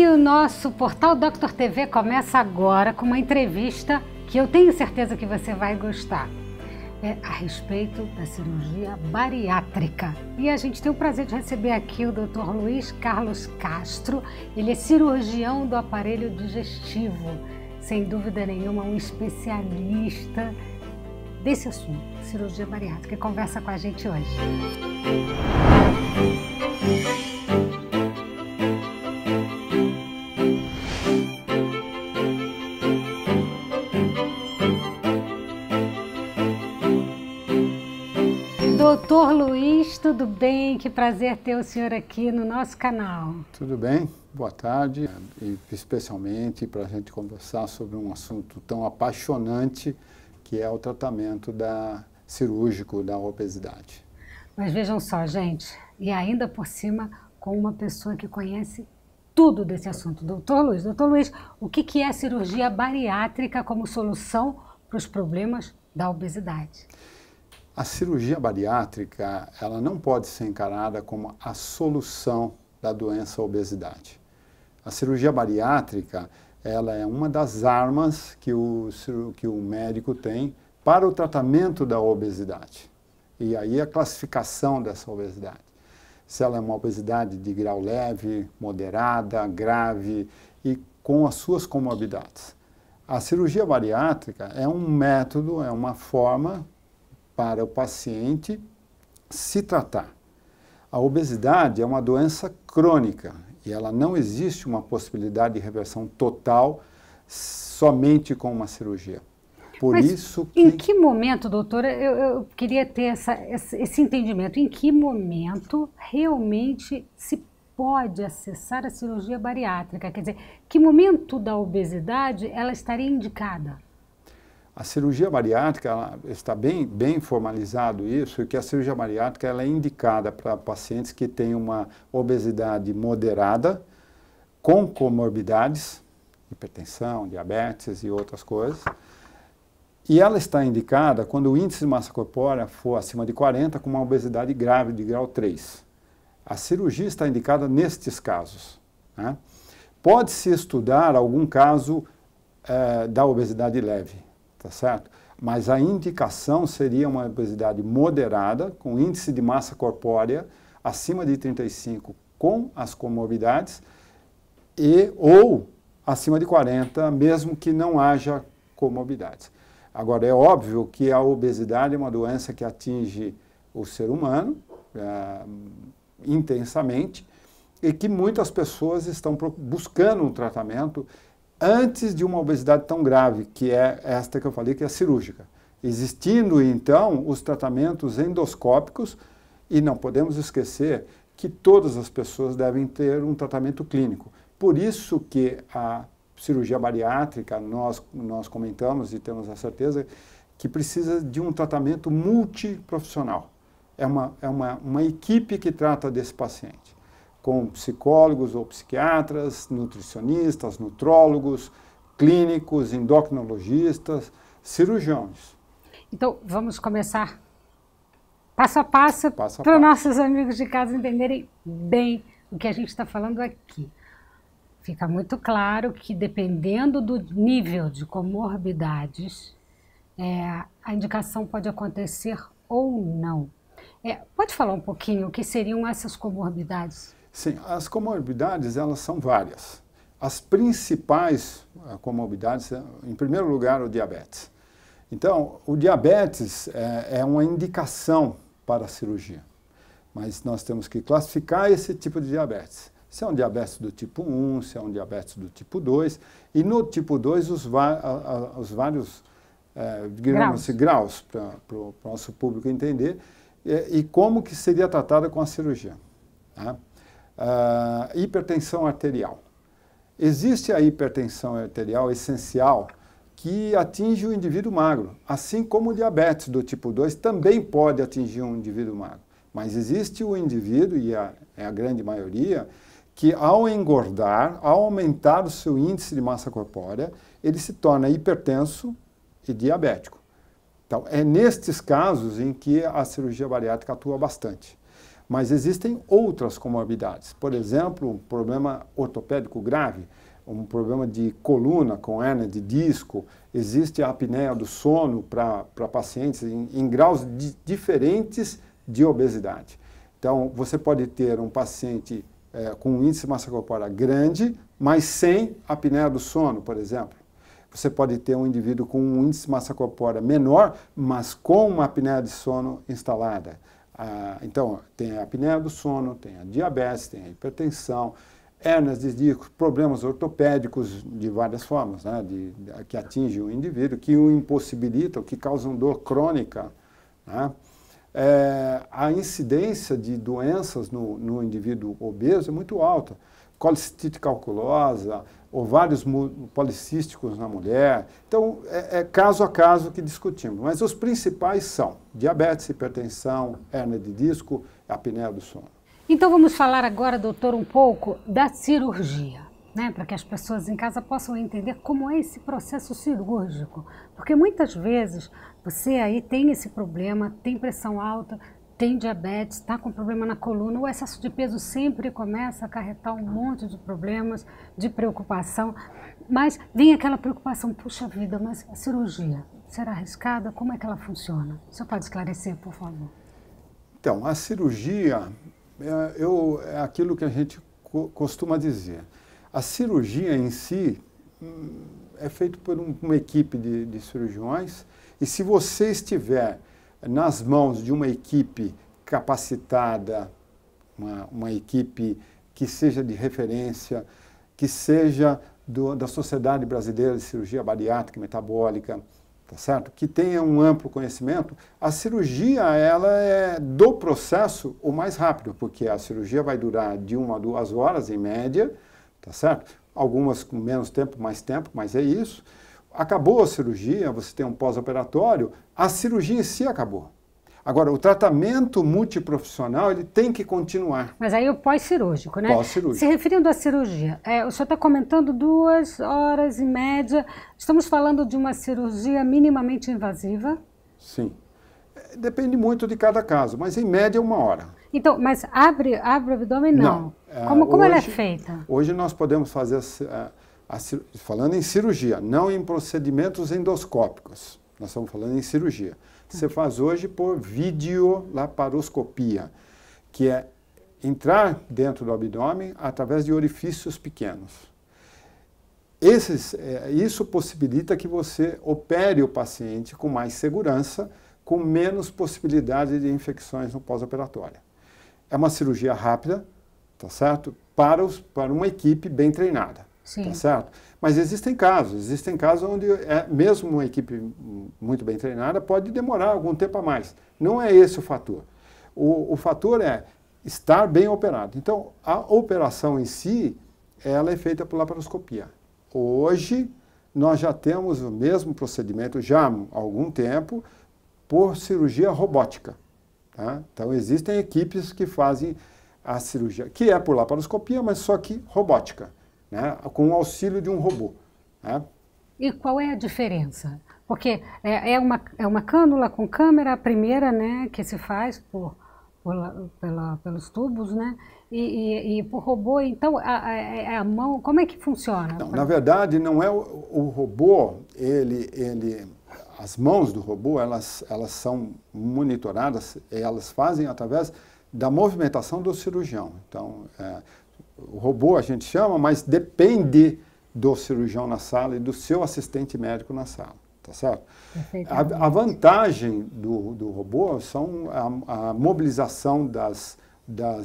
o nosso portal Dr. TV começa agora com uma entrevista que eu tenho certeza que você vai gostar. É a respeito da cirurgia bariátrica. E a gente tem o prazer de receber aqui o Dr. Luiz Carlos Castro. Ele é cirurgião do aparelho digestivo, sem dúvida nenhuma um especialista desse assunto, cirurgia bariátrica, e conversa com a gente hoje. Doutor Luiz, tudo bem? Que prazer ter o senhor aqui no nosso canal. Tudo bem? Boa tarde, e especialmente para a gente conversar sobre um assunto tão apaixonante que é o tratamento cirúrgico da obesidade. Mas vejam só, gente, e ainda por cima com uma pessoa que conhece tudo desse assunto. Doutor Luiz, o que é a cirurgia bariátrica como solução para os problemas da obesidade? A cirurgia bariátrica, ela não pode ser encarada como a solução da doença obesidade. A cirurgia bariátrica, ela é uma das armas que o médico tem para o tratamento da obesidade. E aí a classificação dessa obesidade. Se ela é uma obesidade de grau leve, moderada, grave e com as suas comorbidades. A cirurgia bariátrica é um método, é uma forma para o paciente se tratar. A obesidade é uma doença crônica e ela não existe uma possibilidade de reversão total somente com uma cirurgia. Por Mas isso que... Em que momento, doutora, eu queria ter esse entendimento, em que momento realmente se pode acessar a cirurgia bariátrica? Quer dizer, que momento da obesidade ela estaria indicada? A cirurgia bariátrica, ela está bem formalizado isso, que a cirurgia bariátrica ela é indicada para pacientes que têm uma obesidade moderada, com comorbidades, hipertensão, diabetes e outras coisas. E ela está indicada quando o índice de massa corpórea for acima de 40, com uma obesidade grave de grau 3. A cirurgia está indicada nestes casos, né? Pode-se estudar algum caso da obesidade leve, tá certo? Mas a indicação seria uma obesidade moderada, com índice de massa corpórea acima de 35, com as comorbidades, ou acima de 40, mesmo que não haja comorbidades. Agora, é óbvio que a obesidade é uma doença que atinge o ser humano intensamente e que muitas pessoas estão buscando um tratamento antes de uma obesidade tão grave, que é esta que eu falei, que é cirúrgica. Existindo, então, os tratamentos endoscópicos, e não podemos esquecer que todas as pessoas devem ter um tratamento clínico. Por isso que a cirurgia bariátrica, nós comentamos e temos a certeza que precisa de um tratamento multiprofissional. É uma equipe que trata desse paciente, com psicólogos ou psiquiatras, nutricionistas, nutrólogos, clínicos, endocrinologistas, cirurgiões. Então, vamos começar passo a passo para os nossos amigos de casa entenderem bem o que a gente está falando aqui. Fica muito claro que, dependendo do nível de comorbidades, a indicação pode acontecer ou não. Pode falar um pouquinho o que seriam essas comorbidades? Sim, as comorbidades, elas são várias. As principais comorbidades, em primeiro lugar, o diabetes. Então, o diabetes é uma indicação para a cirurgia, mas nós temos que classificar esse tipo de diabetes. Se é um diabetes do tipo 1, se é um diabetes do tipo 2, e no tipo 2 os vários digamos assim, graus para o nosso público entender, e como que seria tratada com a cirurgia. Tá? Hipertensão arterial. Existe a hipertensão arterial essencial que atinge o indivíduo magro, assim como o diabetes do tipo 2 também pode atingir um indivíduo magro. Mas existe o indivíduo, e é a grande maioria, que ao engordar, ao aumentar o seu índice de massa corpórea, ele se torna hipertenso e diabético. Então, é nestes casos em que a cirurgia bariátrica atua bastante. Mas existem outras comorbidades. Por exemplo, um problema ortopédico grave, um problema de coluna com hérnia de disco, existe a apneia do sono para pacientes em graus diferentes de obesidade. Então, você pode ter um paciente com um índice de massa corpórea grande, mas sem apneia do sono, por exemplo. Você pode ter um indivíduo com um índice de massa corpórea menor, mas com uma apneia de sono instalada. Então, tem a apneia do sono, tem a diabetes, tem a hipertensão, hérnias de disco, problemas ortopédicos de várias formas, né, que atingem o indivíduo, que o impossibilitam, que causam dor crônica, né? A incidência de doenças no indivíduo obeso é muito alta. Colicistite calculosa, ovários policísticos na mulher. Então, é caso a caso que discutimos. Mas os principais são diabetes, hipertensão, hérnia de disco, apneia do sono. Então, vamos falar agora, doutor, um pouco da cirurgia, né? Para que as pessoas em casa possam entender como é esse processo cirúrgico. Porque muitas vezes você aí tem esse problema, tem pressão alta, tem diabetes, está com problema na coluna, o excesso de peso sempre começa a acarretar um monte de problemas, de preocupação, mas vem aquela preocupação, puxa vida, mas a cirurgia será arriscada? Como é que ela funciona? O senhor pode esclarecer, por favor? Então, a cirurgia é aquilo que a gente costuma dizer. A cirurgia em si é feita por uma equipe de cirurgiões, e se você estiver nas mãos de uma equipe capacitada, uma equipe que seja de referência, que seja da Sociedade Brasileira de Cirurgia Bariátrica e Metabólica, tá certo? Que tenha um amplo conhecimento, a cirurgia ela é do processo o mais rápido, porque a cirurgia vai durar de 1 a 2 horas em média, tá certo? Algumas com menos tempo, mais tempo, mas é isso. Acabou a cirurgia, você tem um pós-operatório, a cirurgia em si acabou. Agora, o tratamento multiprofissional, ele tem que continuar. Mas aí o pós-cirúrgico, né? Pós-cirúrgico. Se referindo à cirurgia, o senhor está comentando 2 horas em média. Estamos falando de uma cirurgia minimamente invasiva? Sim. Depende muito de cada caso, mas em média 1 hora. Então, mas abre o abdômen, não. Como hoje, ela é feita? Hoje nós podemos fazer, falando em cirurgia, não em procedimentos endoscópicos. Nós estamos falando em cirurgia. Você faz hoje por videolaparoscopia, que é entrar dentro do abdômen através de orifícios pequenos. Isso possibilita que você opere o paciente com mais segurança, com menos possibilidade de infecções no pós-operatório. É uma cirurgia rápida, tá certo? Para uma equipe bem treinada. Sim. Tá certo? Mas existem casos onde mesmo uma equipe muito bem treinada pode demorar algum tempo a mais. Não é esse o fator. O fator é estar bem operado. Então, a operação em si, ela é feita por laparoscopia. Hoje, nós já temos o mesmo procedimento, já há algum tempo, por cirurgia robótica. Tá? Então, existem equipes que fazem a cirurgia, que é por laparoscopia, mas só que robótica. Né, com o auxílio de um robô. Né? E qual é a diferença? Porque é uma cânula com câmera, a primeira, né, que se faz pelos tubos, né, e por robô, então a mão, como é que funciona? Não, na verdade, não é o robô, as mãos do robô, elas são monitoradas, elas fazem através da movimentação do cirurgião. Então, o robô a gente chama, mas depende do cirurgião na sala e do seu assistente médico na sala, tá certo? A vantagem do robô são a mobilização das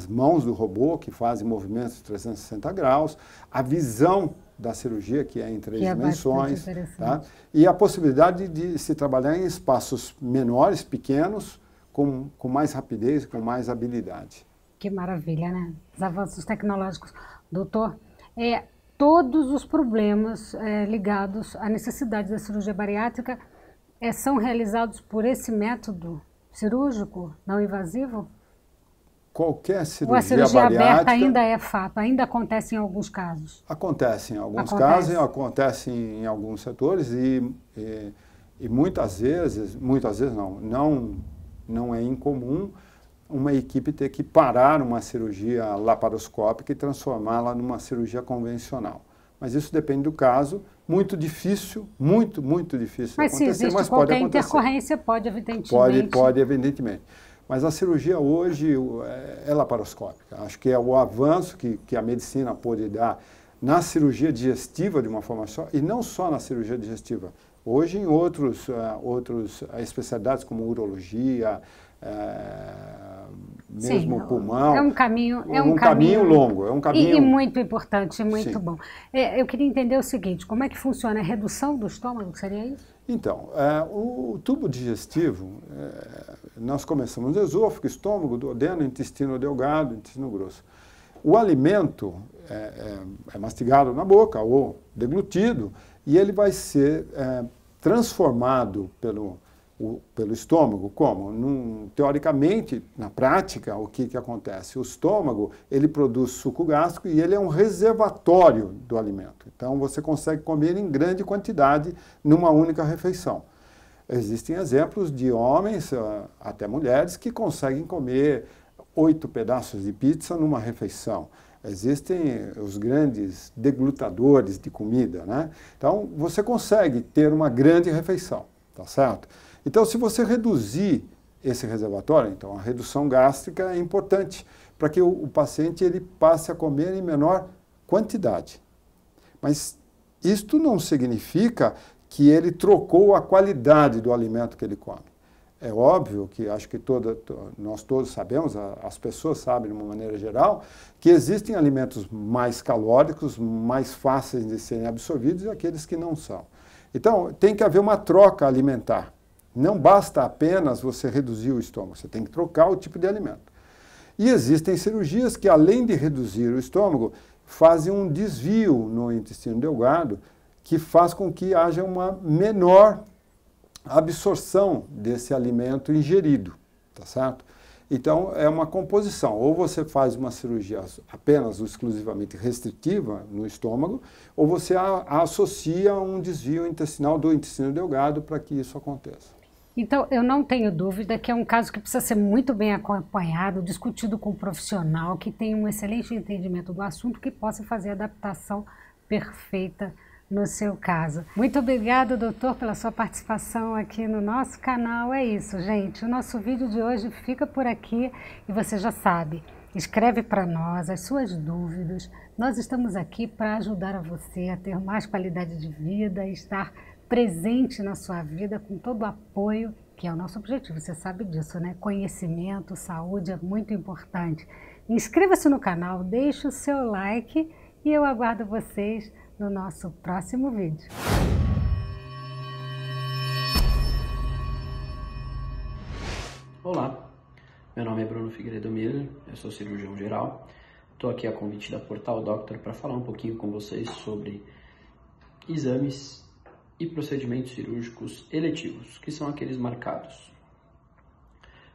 mãos do robô, que fazem movimentos de 360 graus, a visão da cirurgia, que é em 3 dimensões, tá? E a possibilidade de se trabalhar em espaços menores, pequenos, com mais rapidez, com mais habilidade. Que maravilha, né? Os avanços tecnológicos. Doutor, todos os problemas ligados à necessidade da cirurgia bariátrica são realizados por esse método cirúrgico não invasivo? Qualquer cirurgia ou a cirurgia bariátrica aberta ainda é fato, ainda acontece em alguns casos? Acontece em alguns casos, acontece em alguns setores e muitas vezes não é incomum uma equipe ter que parar uma cirurgia laparoscópica e transformá-la numa cirurgia convencional. Mas isso depende do caso, muito difícil, muito difícil mas de acontecer, se existe mas qualquer pode acontecer. intercorrência, pode evidentemente. Pode, evidentemente. Mas a cirurgia hoje é laparoscópica. Acho que é o avanço que a medicina pode dar na cirurgia digestiva de uma forma só, e não só na cirurgia digestiva. Hoje em outras especialidades como urologia, mesmo sim, pulmão. É um caminho longo, é um caminho... E muito importante, muito Sim. bom. Eu queria entender o seguinte, como é que funciona a redução do estômago, seria isso? Então, o tubo digestivo, nós começamos no esôfago, estômago, duodeno, intestino delgado, intestino grosso. O alimento é mastigado na boca ou deglutido e ele vai ser transformado pelo estômago. Como? Teoricamente, na prática, o que acontece? O estômago, ele produz suco gástrico e ele é um reservatório do alimento. Então, você consegue comer em grande quantidade numa única refeição. Existem exemplos de homens, até mulheres, que conseguem comer 8 pedaços de pizza numa refeição. Existem os grandes deglutadores de comida, né? Então, você consegue ter uma grande refeição, tá certo? Então, se você reduzir esse reservatório, então a redução gástrica é importante para que o paciente ele passe a comer em menor quantidade. Mas isto não significa que ele trocou a qualidade do alimento que ele come. É óbvio que acho que nós todos sabemos, as pessoas sabem de uma maneira geral, que existem alimentos mais calóricos, mais fáceis de serem absorvidos e aqueles que não são. Então, tem que haver uma troca alimentar. Não basta apenas você reduzir o estômago, você tem que trocar o tipo de alimento. E existem cirurgias que, além de reduzir o estômago, fazem um desvio no intestino delgado que faz com que haja uma menor absorção desse alimento ingerido, tá certo? Então, é uma composição. Ou você faz uma cirurgia apenas ou exclusivamente restritiva no estômago, ou você associa um desvio intestinal do intestino delgado para que isso aconteça. Então, eu não tenho dúvida que é um caso que precisa ser muito bem acompanhado, discutido com um profissional que tenha um excelente entendimento do assunto, que possa fazer a adaptação perfeita no seu caso. Muito obrigada, doutor, pela sua participação aqui no nosso canal. É isso, gente. O nosso vídeo de hoje fica por aqui e você já sabe, escreve para nós as suas dúvidas. Nós estamos aqui para ajudar a você a ter mais qualidade de vida e estar presente na sua vida com todo o apoio, que é o nosso objetivo, você sabe disso, né? Conhecimento, saúde é muito importante. Inscreva-se no canal, deixe o seu like e eu aguardo vocês no nosso próximo vídeo. Olá, meu nome é Bruno Figueiredo Miller, eu sou cirurgião geral. Estou aqui a convite da Portal Doctor para falar um pouquinho com vocês sobre exames e procedimentos cirúrgicos eletivos, que são aqueles marcados.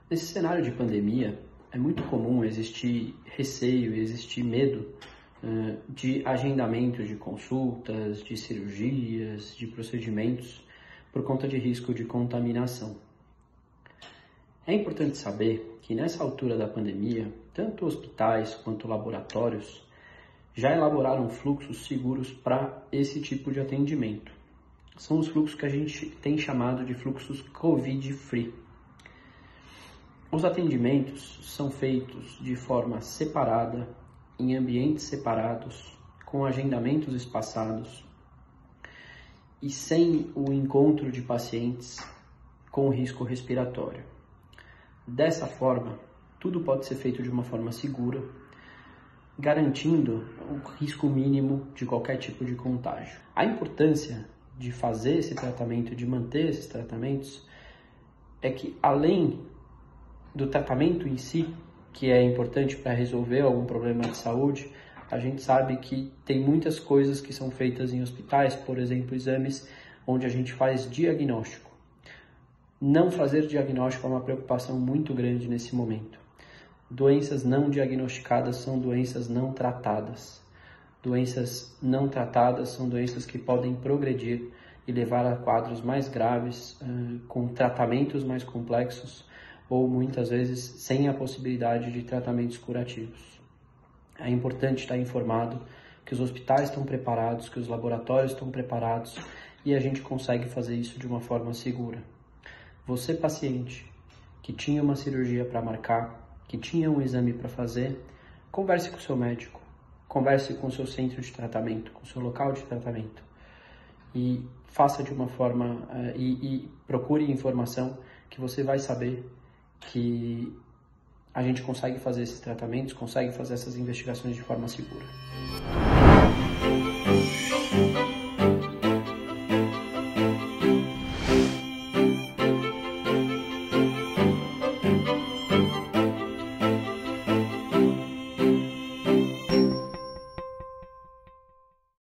Nesse cenário de pandemia, é muito comum existir receio e existir medo de agendamento de consultas, de cirurgias, de procedimentos, por conta de risco de contaminação. É importante saber que nessa altura da pandemia, tanto hospitais quanto laboratórios já elaboraram fluxos seguros para esse tipo de atendimento. São os fluxos que a gente tem chamado de fluxos COVID-free. Os atendimentos são feitos de forma separada, em ambientes separados, com agendamentos espaçados e sem o encontro de pacientes com risco respiratório. Dessa forma, tudo pode ser feito de uma forma segura, garantindo o risco mínimo de qualquer tipo de contágio. A importância de fazer esse tratamento, de manter esses tratamentos, é que além do tratamento em si, que é importante para resolver algum problema de saúde, a gente sabe que tem muitas coisas que são feitas em hospitais, por exemplo, exames onde a gente faz diagnóstico. Não fazer diagnóstico é uma preocupação muito grande nesse momento. Doenças não diagnosticadas são doenças não tratadas. Doenças não tratadas são doenças que podem progredir e levar a quadros mais graves, com tratamentos mais complexos, ou muitas vezes sem a possibilidade de tratamentos curativos. É importante estar informado que os hospitais estão preparados, que os laboratórios estão preparados e a gente consegue fazer isso de uma forma segura. Você, paciente, que tinha uma cirurgia para marcar, que tinha um exame para fazer, converse com o seu médico, converse com o seu centro de tratamento, com o seu local de tratamento e faça de uma forma e procure informação que você vai saber que a gente consegue fazer esses tratamentos, consegue fazer essas investigações de forma segura.